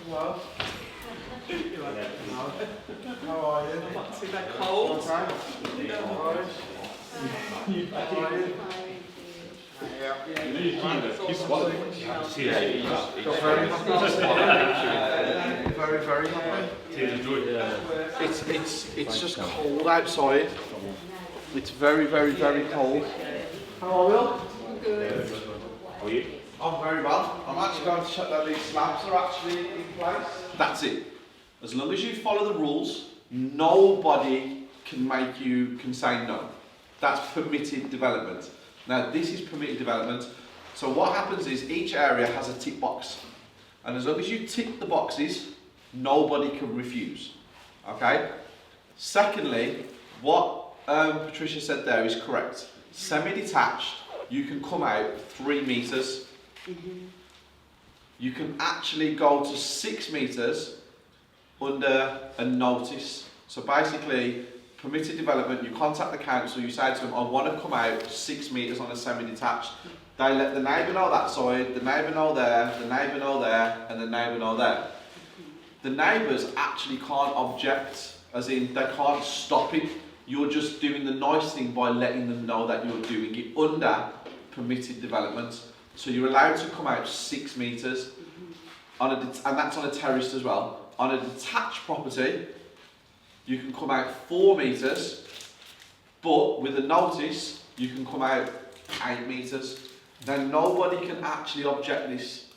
Hello. How are you? I'm not too bad. Cold. Okay. Very, very happy. It's just cold outside. It's very, very, very cold. How are you? Good. How are you? I'm very well. I'm actually going to check that these slabs are actually in place. That's it. As long as you follow the rules, nobody can say no. That's permitted development. Now this is permitted development. So what happens is each area has a tick box. And as long as you tick the boxes, nobody can refuse. Okay? Secondly, what Patricia said there is correct. Semi-detached, you can come out 3 meters. You can actually go to 6 meters under a notice. So basically, permitted development, you contact the council, you say to them, I want to come out 6 meters on a semi-detached. They let the neighbour know that side, the neighbour know there, the neighbour know there, and the neighbour know there. The neighbours actually can't object, as in they can't stop it. You're just doing the nice thing by letting them know that you're doing it under permitted development. So you're allowed to come out 6 meters, and that's on a terrace as well. On a detached property, you can come out 4 meters, but with a notice, you can come out 8 meters. Now nobody can actually object this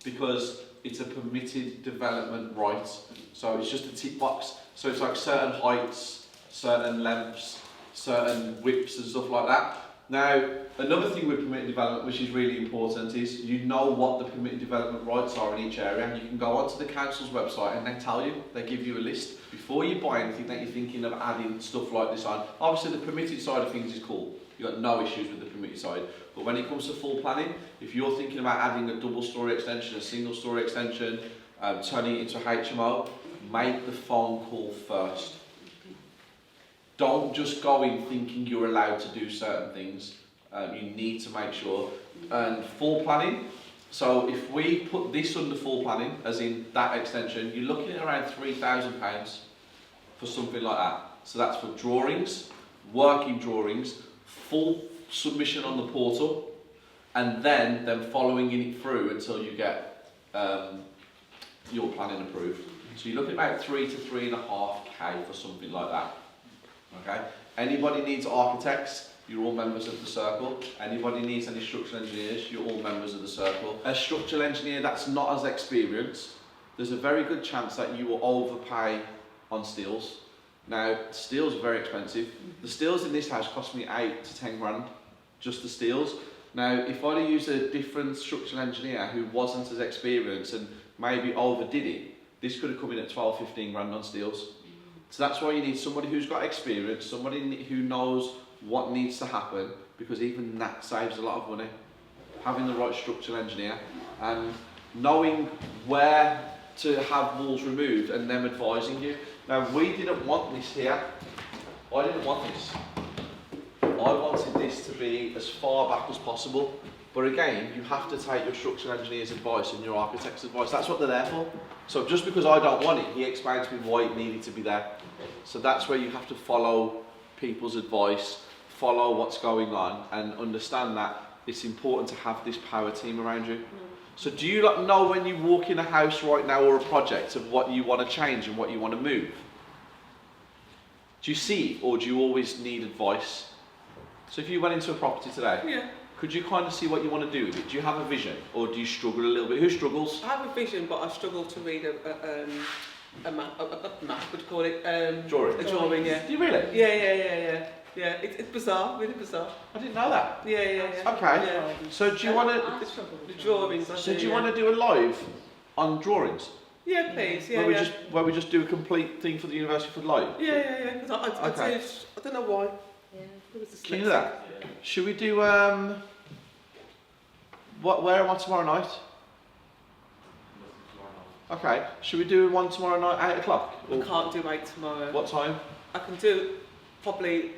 because it's a permitted development right. So it's just a tick box. So it's like certain heights, certain lengths, certain widths and stuff like that. Now, another thing with permitted development, which is really important, is you know what the permitted development rights are in each area, and you can go onto the council's website and they tell you, they give you a list. Before you buy anything that you're thinking of adding stuff like this on, obviously the permitted side of things is cool. You've got no issues with the permitted side. But when it comes to full planning, if you're thinking about adding a double-storey extension, a single-storey extension, turning it into a HMO, make the phone call first. Don't just go in thinking you're allowed to do certain things. You need to make sure. And full planning, so if we put this under full planning, as in that extension, you're looking at around £3,000 for something like that. So that's for drawings, working drawings, full submission on the portal, and then following it through until you get your planning approved. So you're looking at about 3 to 3.5k for something like that. Okay. Anybody needs architects, you're all members of the circle. Anybody needs any structural engineers, you're all members of the circle. A structural engineer that's not as experienced, there's a very good chance that you will overpay on steels. Now, steels are very expensive. The steels in this house cost me 8 to 10 grand, just the steels. Now, if I'd have used a different structural engineer who wasn't as experienced and maybe overdid it, this could have come in at 12, 15 grand on steels. So that's why you need somebody who's got experience, somebody who knows what needs to happen, because even that saves a lot of money. Having the right structural engineer and knowing where to have walls removed and them advising you. Now, we didn't want this here. I didn't want this. I wanted this to be as far back as possible. But again, you have to take your structural engineer's advice and your architect's advice. That's what they're there for. So just because I don't want it, he explains to me why it needed to be there. So that's where you have to follow people's advice, follow what's going on, and understand that it's important to have this power team around you. So do you know when you walk in a house right now or a project of what you want to change and what you want to move? Do you see it, or do you always need advice? So if you went into a property today, Yeah. could you kind of see what you want to do with it? Do you have a vision, or do you struggle a little bit? Who struggles? I have a vision, but I struggle to read a map, what do you call it? Drawing. A drawing, yeah. Do you really? Yeah, it's bizarre, really bizarre. I didn't know that. Yeah. Okay. Yeah. So do you want to? The drawings. So do you want to do a live on drawings? Yeah, please. Yeah, where we just do a complete thing for the university for live? Yeah. Because Okay. I don't know why. Yeah. Can you do that? Should we do where am I tomorrow night? Okay. Should we do one tomorrow night, 8 o'clock? I can't do 8 tomorrow. What time? I can do probably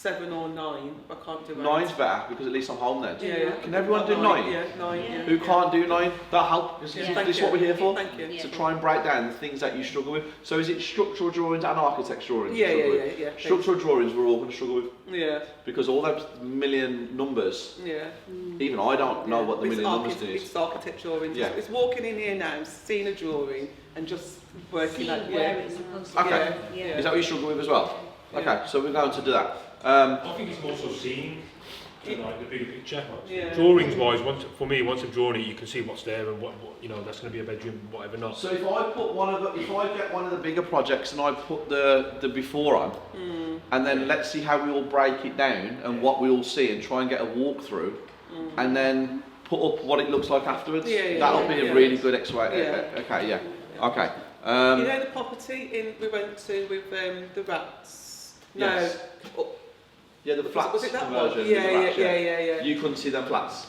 7 or 9. I can't do 8. 9's better because at least I'm home then. Yeah. Can everyone do 9? Yeah, 9. Yeah. Who can't do 9? That'll help. This Thank is you. what we're here for. Thank you. Yeah. To try and break down the things that you struggle with. So is it structural drawings and architecture drawings? Yeah, you struggle with? yeah. Structural drawings we're all going to struggle with Yeah, because all those million numbers, yeah. even I don't know what the It's million numbers is. It's architecture drawings. Yeah. It's walking in here now, seeing a drawing, and just working See out. where it's supposed to Okay. be. Is that what you struggle with as well? Yeah. Okay, so we're going to do that. I think it's more so seeing like the bigger picture. Yeah. Drawings wise, once I've drawn it, you can see what's there and what that's going to be a bedroom, whatever not. So if I put if I get one of the bigger projects and I put the before on, and then let's see how we all break it down and what we all see and try and get a walkthrough, and then put up what it looks like afterwards. That'll be a really good Okay, yeah. Okay. You know the property we went to with the rats? Yes. No. Yeah, the flats Was it that conversion. one? with the rats, Yeah. You couldn't see them flats.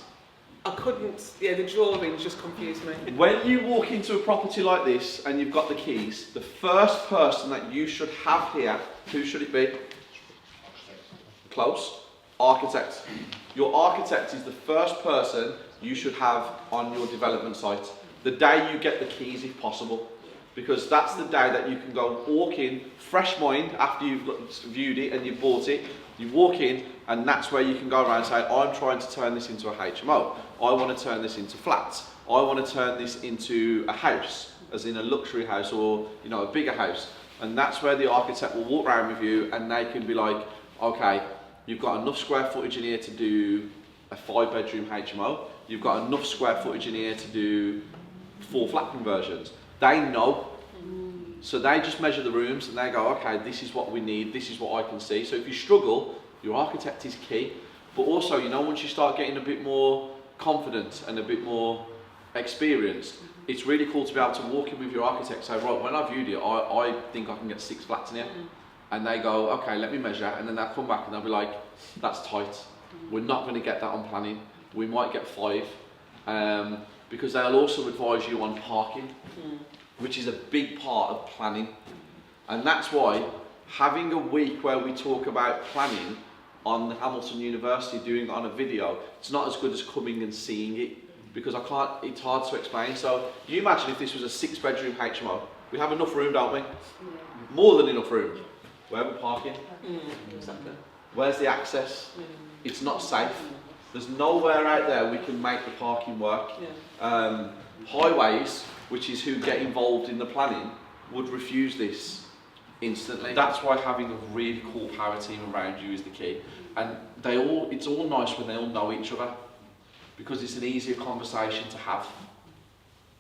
I couldn't. Yeah, the drawings just confused me. When you walk into a property like this and you've got the keys, the first person that you should have here, who should it be? Close. Architect. Your architect is the first person you should have on your development site. The day you get the keys, if possible. Because that's the day that you can go walk in, fresh mind, after you've viewed it and you've bought it. You walk in, and that's where you can go around and say, I'm trying to turn this into a HMO. I want to turn this into flats. I want to turn this into a house, as in a luxury house or a bigger house. And that's where the architect will walk around with you, and they can be like, okay, you've got enough square footage in here to do a 5-bedroom HMO. You've got enough square footage in here to do 4 flat conversions. They know. So they just measure the rooms and they go, okay, this is what we need, this is what I can see. So if you struggle, your architect is key. But also, once you start getting a bit more confident and a bit more experienced, it's really cool to be able to walk in with your architect and say, right, when I viewed it, I think I can get 6 flats in here. And they go, okay, let me measure. And then they'll come back and they'll be like, that's tight. We're not going to get that on planning. We might get 5. Because they'll also advise you on parking, which is a big part of planning. And that's why having a week where we talk about planning on Hamilton University, doing it on a video, it's not as good as coming and seeing it, because it's hard to explain. So you imagine if this was a 6-bedroom HMO, we have enough room, don't we? More than enough room. Where are we parking? Exactly. Where's the access? It's not safe. There's nowhere out there we can make the parking work. Highways, which is who get involved in the planning, would refuse this instantly. That's why having a really cool power team around you is the key. And it's all nice when they all know each other, because it's an easier conversation to have.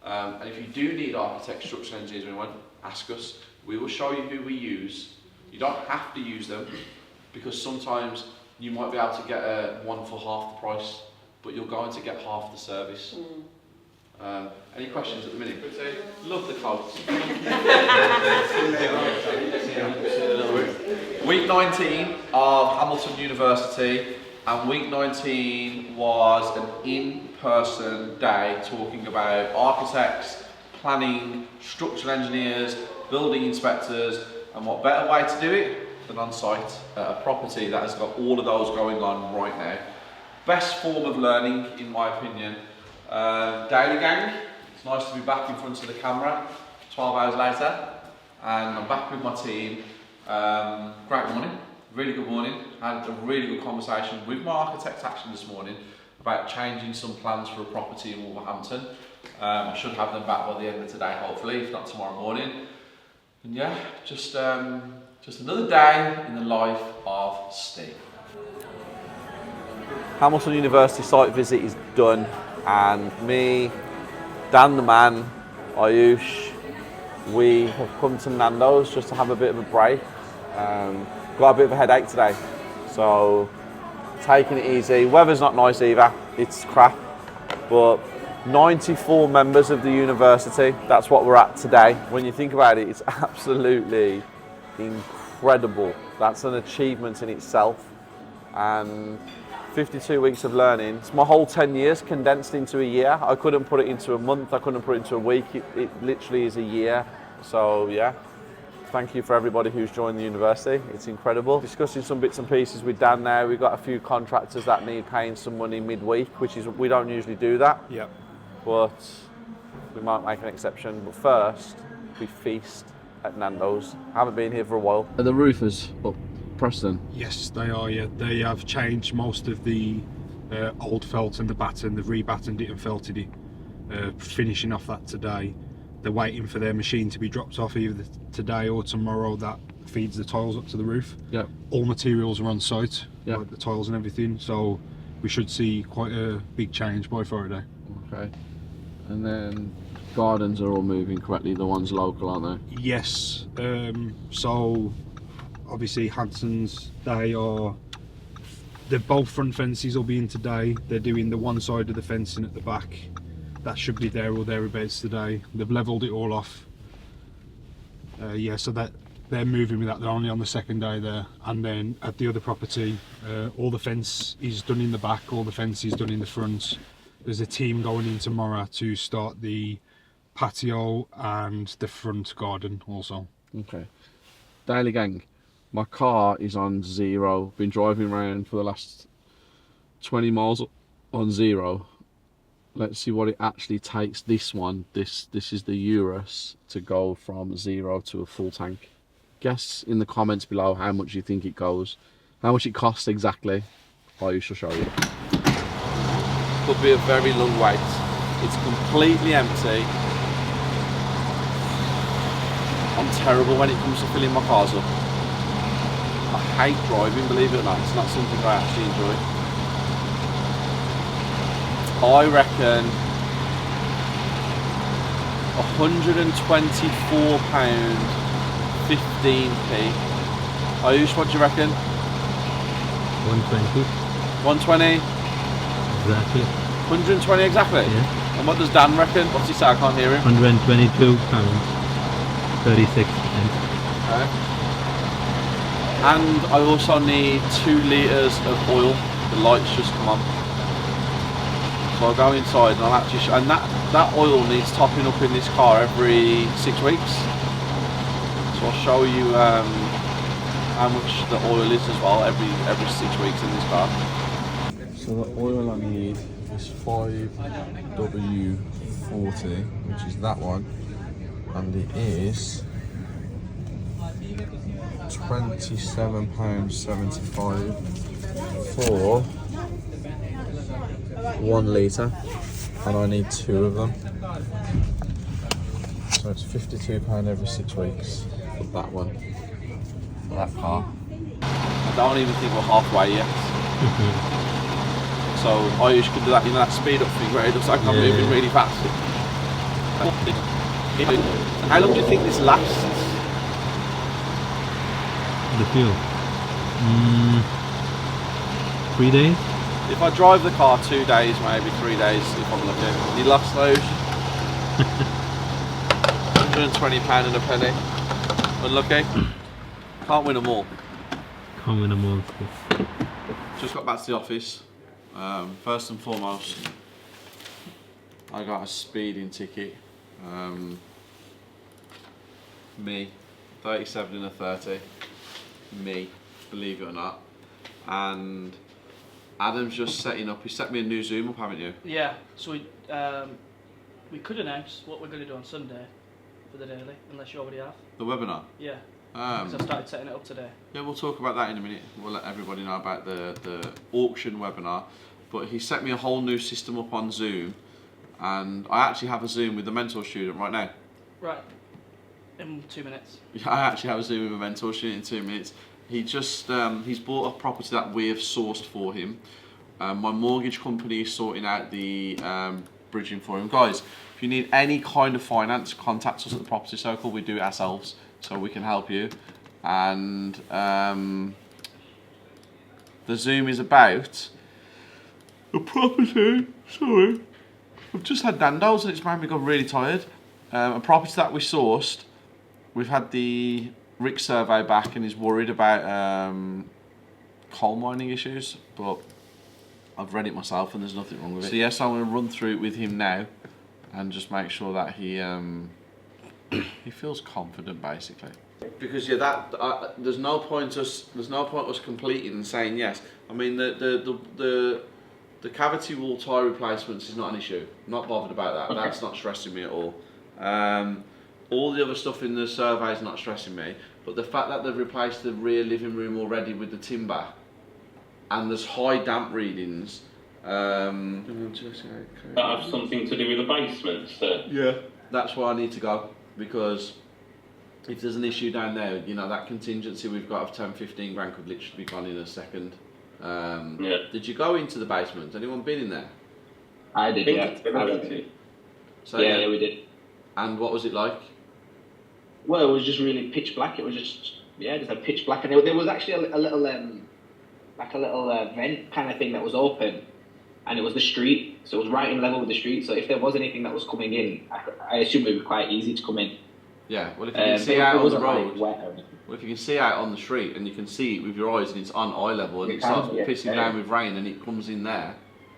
And if you do need architects, structural engineers, or anyone, ask us. We will show you who we use. You don't have to use them, because sometimes you might be able to get one for half the price, but you're going to get half the service. Any questions at the minute? Love the quotes. Week 19 of Hamilton University, and week 19 was an in-person day talking about architects, planning, structural engineers, building inspectors, and what better way to do it than on site at a property that has got all of those going on right now. Best form of learning, in my opinion. Daily gang, it's nice to be back in front of the camera 12 hours later, and I'm back with my team. Great morning, really good morning. I had a really good conversation with my architect actually this morning about changing some plans for a property in Wolverhampton. I should have them back by the end of today, hopefully, if not tomorrow morning. And yeah, just another day in the life of Steve. Hamilton University site visit is done, and me, Dan the man, Ayush, we have come to Nando's just to have a bit of a break. Got a bit of a headache today, so taking it easy. Weather's not nice either, it's crap, but 94 members of the university, that's what we're at today. When you think about it, it's absolutely incredible. That's an achievement in itself. And 52 weeks of learning. It's my whole 10 years condensed into a year. I couldn't put it into a month, I couldn't put it into a week. It literally is a year. So yeah, Thank you for everybody who's joined the university. It's incredible. Discussing some bits and pieces with Dan now. We've got a few contractors that need paying some money midweek, which is, we don't usually do that. Yeah. But we might make an exception. But first, we feast at Nando's. I haven't been here for a while. Are the roofers up, Preston? Yes, they are. Yeah, they have changed most of the old felt and the batten. They've rebattened it and felted it. Finishing off that today. They're waiting for their machine to be dropped off either today or tomorrow. That feeds the tiles up to the roof. Yeah. All materials are on site, Yeah. like the tiles and everything. So we should see quite a big change by Friday. Okay. And then gardens are all moving correctly. The ones local, aren't they? Yes. So obviously Hanson's, they're both front fences will be in today. They're doing the one side of the fencing at the back. That should be there or thereabouts today. They've levelled it all off. Yeah, so that they're moving with that. They're only on the second day there. And then at the other property, all the fence is done in the back, all the fence is done in the front. There's a team going in tomorrow to start the patio and the front garden also. Okay. Daily gang, my car is on 0. Been driving around for the last 20 miles on 0. Let's see what it actually takes. This one, this is the Urus, to go from 0 to a full tank. Guess in the comments below how much you think it goes, how much it costs exactly. I shall show you. Could be a very long wait. It's completely empty. I'm terrible when it comes to filling my cars up. I hate driving, believe it or not. It's not something I actually enjoy. I reckon £124, 15p. Ayush, what do you reckon? 120. 120? Exactly. 120 exactly? Yeah. And what does Dan reckon? What's he say? I can't hear him. £122, 36 pence. Okay. And I also need 2 litres of oil. The lights just come on. So I'll go inside and I'll actually and that oil needs topping up in this car every 6 weeks. So I'll show you how much the oil is as well every 6 weeks in this car. So the oil I need is 5W40, which is that one, and it is £27.75 for 1 litre, and I need 2 of them. So it's £52 every 6 weeks for that one, for that car. I don't even think we're halfway yet. So I usually could do that, you know, that speed up thing where it looks like I'm moving really fast. How long do you think this lasts? The fuel. 3 days? If I drive the car 2 days, maybe 3 days, if I'm lucky. You lost those. £120 and a penny. Unlucky. Can't win them all. Can't win them all. Just got back to the office. First and foremost, I got a speeding ticket. Me, 37 and a 30. Me, believe it or not. And Adam's just setting up. He set me a new Zoom up, haven't you? Yeah, so we could announce what we're going to do on Sunday for the daily, unless you already have. The webinar. Yeah, because I've Um, started setting it up today. yeah, we'll talk about that in a minute. We'll let everybody know about the auction webinar. But he set me a whole new system up on Zoom, and I actually have a Zoom with the mentor student right now. Right, in 2 minutes. Yeah, I actually have a Zoom with a mentor student in 2 minutes. He just he's bought a property that we have sourced for him. My mortgage company is sorting out the bridging for him. Guys, if you need any kind of finance, contact us at the Property Circle. We do it ourselves, so we can help you. And the Zoom is about a property. Sorry, I've just had Nando's and it's made me go really tired. A property that we sourced. We've had the Rick survey back and he's worried about coal mining issues, but I've read it myself and there's nothing wrong with it. So yes, I'm going to run through it with him now and just make sure that he he feels confident basically. Because yeah, there's no point us completing and saying yes. I mean the cavity wall tie replacements is not an issue. I'm not bothered about that. Okay. That's not stressing me at all. All the other stuff in the survey is not stressing me. But the fact that they've replaced the rear living room already with the timber, and there's high damp readings. That have something to do with the basement, so. Yeah. That's where I need to go, because if there's an issue down there, you know, that contingency we've got of 10-15 grand could literally be gone in a second. Yeah. Did you go into the basement? Anyone been in there? I did, yeah. So, Yeah, we did. And what was it like? Well, it was just really pitch black. It was just a pitch black, and there was actually a little vent kind of thing that was open, and it was the street, so it was right in level with the street. So if there was anything that was coming in, I assume it would be quite easy to come in. Yeah. Well, if you can see out on the road, wet or anything. well, if you can see out on the street and you can see it with your eyes and it's on eye level and You it can, starts yeah, pissing down with rain and it comes in there,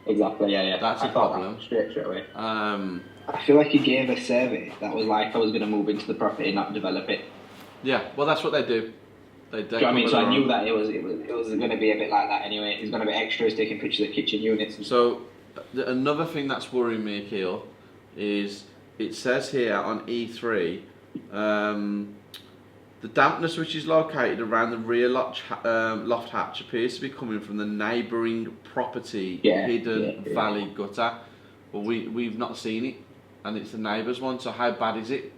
Exactly, yeah. That's I a thought problem. that straight away. I feel like you gave a survey that was like I was going to move into the property, not develop it. Yeah, well, that's what they do. They Do you know what I mean? cover So I their knew own. that it was going to be a bit like that anyway. It's going to be extras taking pictures of kitchen units. And So, another thing that's worrying me, Akil, is it says here on E3, the dampness which is located around the rear loft hatch appears to be coming from the neighbouring property hidden valley gutter. Well, we've not seen it, and it's the neighbour's one. So how bad is it?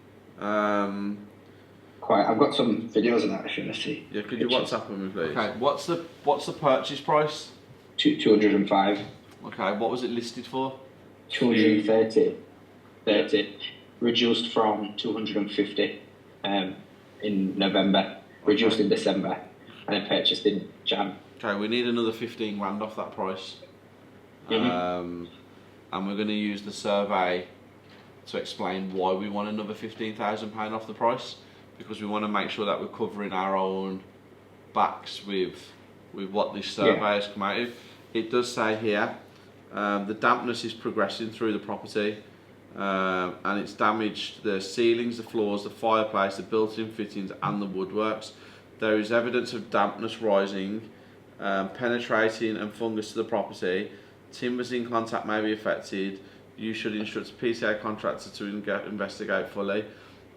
quite. I've got some videos of that if you want to see. Yeah, could you WhatsApp them, me, please? Okay, what's the purchase price? 205. Okay, what was it listed for? 230. 30. Reduced from 250 in November. Reduced in December. And then purchased in Jan. Okay, we need another 15 grand off that price. And we're going to use the survey to explain why we want another £15,000 off the price, because we want to make sure that we're covering our own backs with what this survey has come out of. It does say here the dampness is progressing through the property and it's damaged the ceilings, the floors, the fireplace, the built-in fittings and the woodworks. There is evidence of dampness rising, penetrating and fungus to the property. Timbers in contact may be affected. You should instruct a PCA contractor to investigate fully.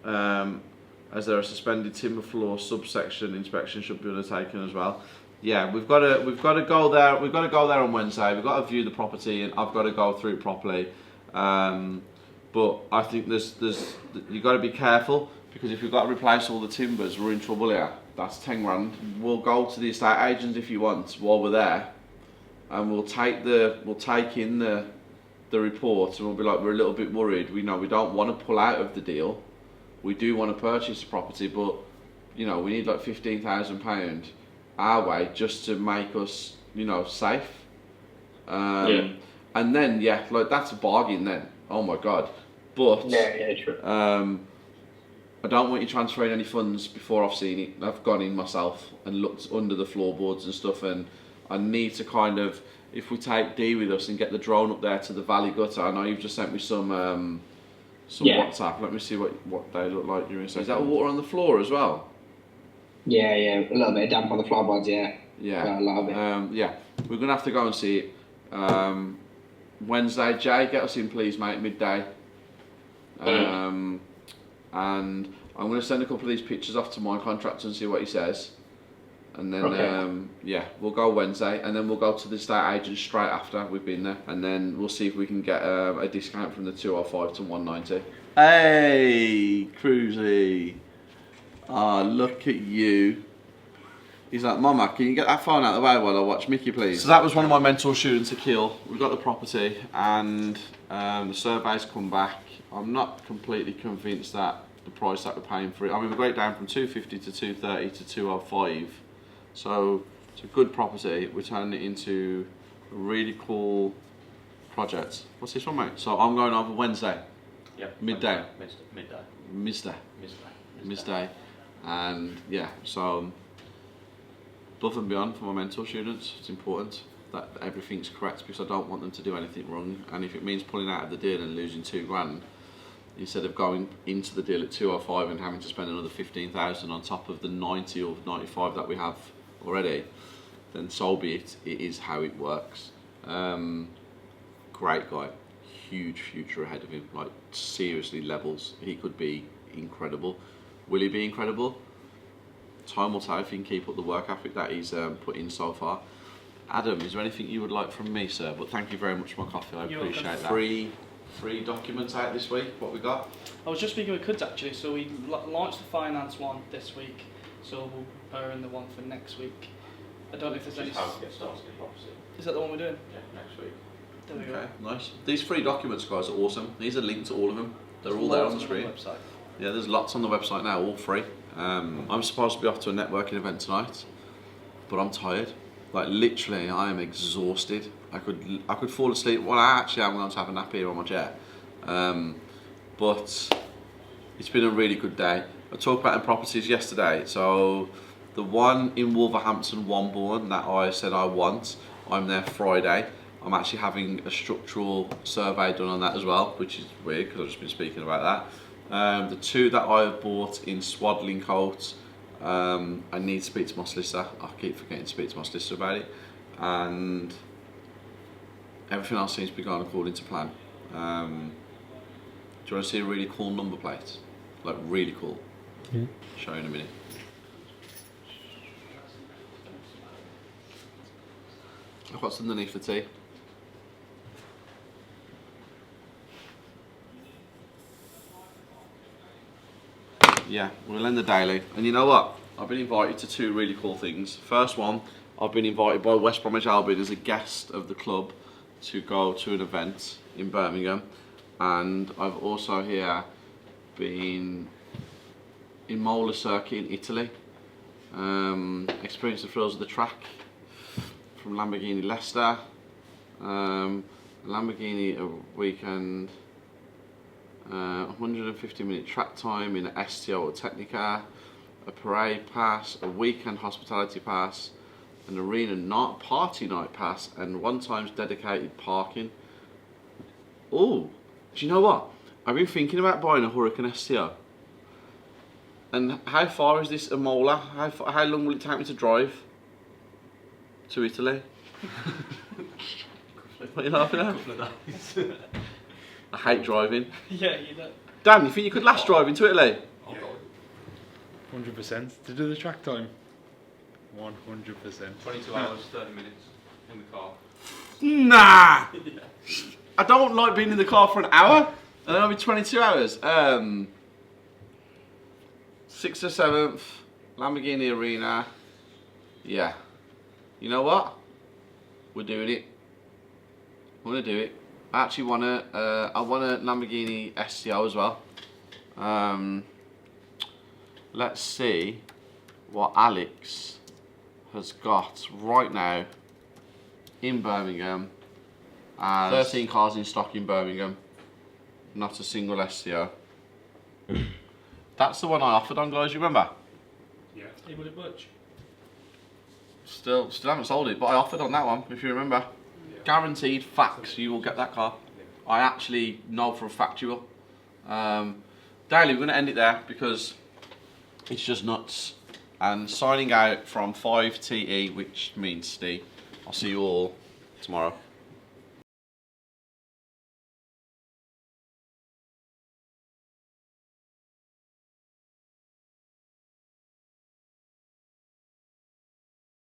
As there are suspended timber floor subsection inspection should be undertaken as well. Yeah, we've got to go there. We've got to go there on Wednesday. We've got to view the property, and I've got to go through it properly. But I think you've got to be careful, because if we've got to replace all the timbers, we're in trouble here. That's 10 grand. We'll go to the estate agent if you want while we're there, and we'll take in the report, and we'll be like, we're a little bit worried. We know we don't want to pull out of the deal. We do want to purchase the property, but we need like £15,000 our way just to make us, safe. And then like that's a bargain then. Oh my god. But true. I don't want you transferring any funds before I've seen it. I've gone in myself and looked under the floorboards and stuff, and I need to kind of, if we take D with us and get the drone up there to the valley gutter. I know you've just sent me some WhatsApp. Let me see what they look like during. So is that water on the floor as well? Yeah, a little bit of damp on the floorboards, yeah. Yeah. A lot of it. Yeah, we're going to have to go and see it. Wednesday, Jay, get us in please, mate, midday. And I'm going to send a couple of these pictures off to my contractor and see what he says. And then, we'll go Wednesday, and then we'll go to the estate agent straight after we've been there, and then we'll see if we can get a discount from the 205 to 190. Hey, Cruisy. Oh, look at you. He's like, Mama, can you get that phone out of the way while I watch Mickey, please? So that was one of my mentor students, Akil. We got the property, and the survey's come back. I'm not completely convinced that the price that we're paying for it. I mean, we got it down from 250 to 230 to 205. So it's a good property. We're turning it into a really cool project. What's this one, mate? So I'm going over Wednesday. Yep. Midday. Midday. And so above and beyond for my mentor students, it's important that everything's correct, because I don't want them to do anything wrong. And if it means pulling out of the deal and losing 2 grand, instead of going into the deal at 205 and having to spend another 15,000 on top of the 90 or 95 that we have already, then so be it. It is how it works. Great guy, huge future ahead of him, like seriously levels. He could be incredible. Will he be incredible? Time will tell if he can keep up the work ethic that he's put in so far. Adam, is there anything you would like from me, sir? But thank you very much for my coffee, I appreciate that. Free documents out this week, what we got? I was just speaking with Kuds actually, so we launched the finance one this week, so we'll be preparing the one for next week. I don't know if there's any... How to get started in property. Is that the one we're doing? Yeah, next week. There we Okay, go. nice. These free documents, guys, are awesome. These are linked to all of them. They're all there on the screen. Website. Yeah, there's lots on the website now, all free. I'm supposed to be off to a networking event tonight, but I'm tired. Like literally, I am exhausted. I could fall asleep. Well, I actually am going to have a nap here on my chair. But it's been a really good day. I talked about in properties yesterday. So the one in Wolverhampton, Wombourne, that I said I want, I'm there Friday. I'm actually having a structural survey done on that as well, which is weird because I've just been speaking about that. The two that I've bought in Swaddling Coat, I need to speak to my solicitor. I keep forgetting to speak to my solicitor about it, and everything else seems to be going according to plan. Do you want to see a really cool number plate? Like really cool. Yeah. Show you in a minute. Look what's underneath the tea. Yeah, we'll end the daily. And you know what? I've been invited to two really cool things. First one, I've been invited by West Bromwich Albion as a guest of the club to go to an event in Birmingham. And I've also here been in Mola Circuit in Italy. Experienced the thrills of the track from Lamborghini Leicester. Lamborghini a weekend. 150-minute track time in an STO or Technica, a parade pass, a weekend hospitality pass, an arena party night pass, and one times dedicated parking. Oh, do you know what? I've been thinking about buying a Hurricane STO. And how far is this Imola? How long will it take me to drive to Italy? What are you laughing at? Couple of days. I hate driving. Yeah, you don't. Dan, you think you could last driving to Italy? 100% to do the track time. 100%. 22 hours, 30 minutes in the car. Nah! I don't like being in the car for an hour, and then I'll be 22 hours. 6th or 7th, Lamborghini Arena. Yeah. You know what? We're doing it. We're gonna do it. I actually want a Lamborghini STO as well. Let's see what Alex has got right now in Birmingham. 13 cars in stock in Birmingham, not a single STO. That's the one I offered on, guys, you remember? Yeah. Hey, would it budge? Still haven't sold it, but I offered on that one, if you remember. Yeah. Guaranteed facts, you will get that car. Yeah. I actually know for a fact you will. Daily, we're going to end it there because it's just nuts. And signing out from 5TE, which means Steve. I'll see you all tomorrow.